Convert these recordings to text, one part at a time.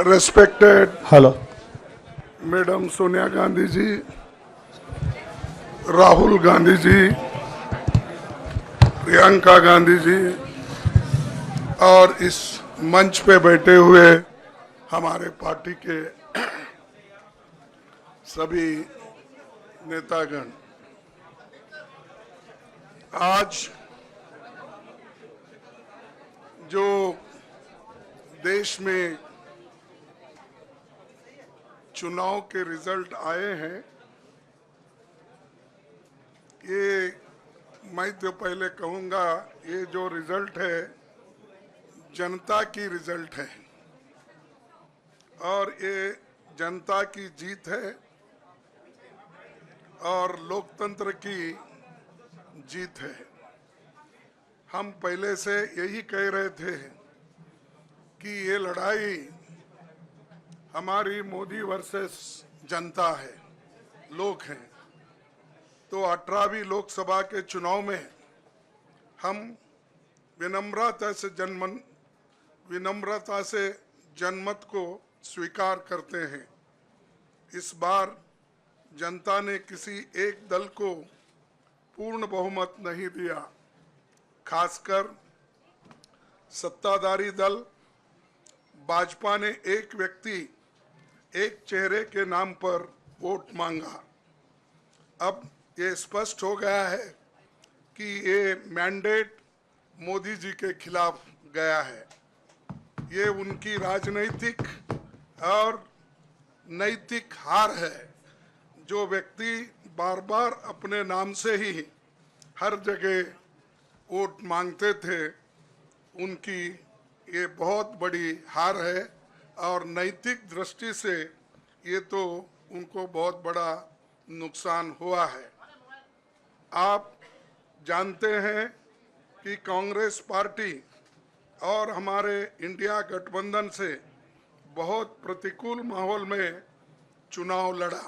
Respected hello Madam Sonia Gandhi ji, Rahul Gandhi ji, Priyanka Gandhi ji और इस मंच पे बैठे हुए हमारे पार्टी के सभी नेतागण, आज जो देश में चुनाव के रिजल्ट आए हैं, ये मैं तो पहले कहूंगा, ये जो रिजल्ट है जनता की रिजल्ट है और ये जनता की जीत है और लोकतंत्र की जीत है। हम पहले से यही कह रहे थे कि ये लड़ाई हमारी मोदी वर्सेस जनता है, लोग हैं। तो 18वीं लोकसभा के चुनाव में हम विनम्रता से जनमत को स्वीकार करते हैं। इस बार जनता ने किसी एक दल को पूर्ण बहुमत नहीं दिया, खासकर सत्ताधारी दल भाजपा ने एक व्यक्ति एक चेहरे के नाम पर वोट मांगा। अब ये स्पष्ट हो गया है कि ये मैंडेट मोदी जी के खिलाफ गया है। ये उनकी राजनीतिक और नैतिक हार है। जो व्यक्ति बार बार अपने नाम से ही हर जगह वोट मांगते थे, उनकी ये बहुत बड़ी हार है और नैतिक दृष्टि से ये तो उनको बहुत बड़ा नुकसान हुआ है। आप जानते हैं कि कांग्रेस पार्टी और हमारे इंडिया गठबंधन से बहुत प्रतिकूल माहौल में चुनाव लड़ा।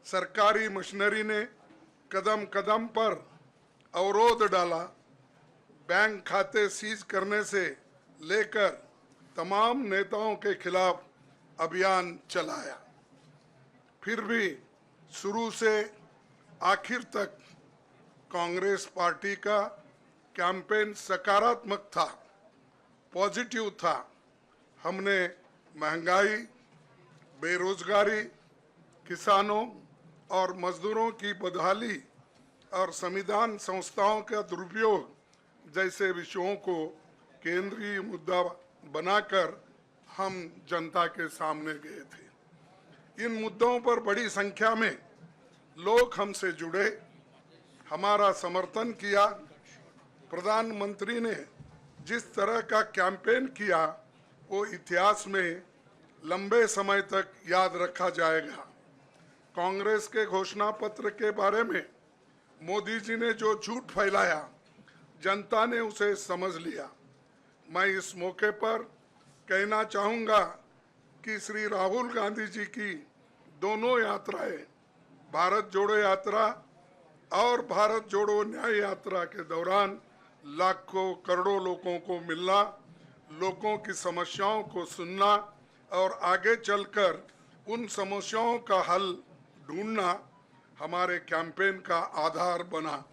सरकारी मशीनरी ने कदम कदम पर अवरोध डाला। बैंक खाते सीज करने से लेकर तमाम नेताओं के खिलाफ अभियान चलाया। फिर भी शुरू से आखिर तक कांग्रेस पार्टी का कैंपेन सकारात्मक था, पॉजिटिव था। हमने महंगाई, बेरोजगारी, किसानों और मजदूरों की बदहाली और संविधान संस्थाओं का दुरुपयोग जैसे विषयों को केंद्रीय मुद्दा बनाकर हम जनता के सामने गए थे। इन मुद्दों पर बड़ी संख्या में लोग हमसे जुड़े, हमारा समर्थन किया। प्रधानमंत्री ने जिस तरह का कैंपेन किया वो इतिहास में लंबे समय तक याद रखा जाएगा। कांग्रेस के घोषणा पत्र के बारे में मोदी जी ने जो झूठ फैलाया, जनता ने उसे समझ लिया। मैं इस मौके पर कहना चाहूँगा कि श्री राहुल गांधी जी की दोनों यात्राएं, भारत जोड़ो यात्रा और भारत जोड़ो न्याय यात्रा के दौरान लाखों करोड़ों लोगों को मिलना, लोगों की समस्याओं को सुनना और आगे चलकर उन समस्याओं का हल ढूंढना हमारे कैंपेन का आधार बना।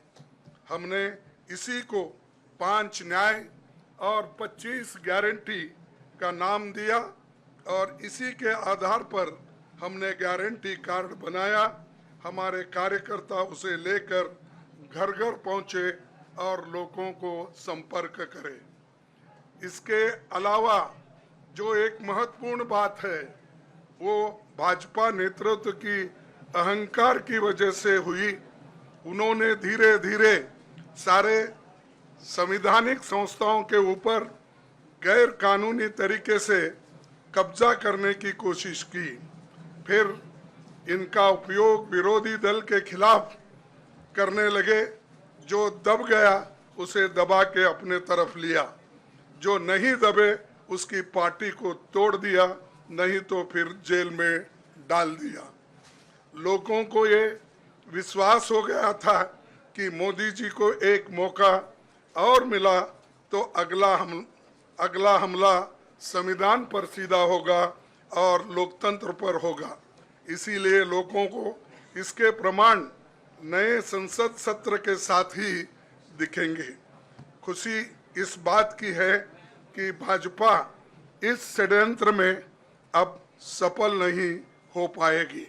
हमने इसी को 5 न्याय और 25 गारंटी का नाम दिया और इसी के आधार पर हमने गारंटी कार्ड बनाया। हमारे कार्यकर्ता उसे लेकर घर घर पहुंचे और लोगों को संपर्क करें। इसके अलावा जो एक महत्वपूर्ण बात है वो भाजपा नेतृत्व की अहंकार की वजह से हुई। उन्होंने धीरे धीरे सारे संवैधानिक संस्थाओं के ऊपर गैर कानूनी तरीके से कब्जा करने की कोशिश की। फिर इनका उपयोग विरोधी दल के खिलाफ करने लगे। जो दब गया उसे दबा के अपने तरफ लिया, जो नहीं दबे उसकी पार्टी को तोड़ दिया, नहीं तो फिर जेल में डाल दिया। लोगों को ये विश्वास हो गया था कि मोदी जी को एक मौका और मिला तो अगला हमला संविधान पर सीधा होगा और लोकतंत्र पर होगा। इसीलिए लोगों को इसके प्रमाण नए संसद सत्र के साथ ही दिखेंगे। खुशी इस बात की है कि भाजपा इस षड्यंत्र में अब सफल नहीं हो पाएगी।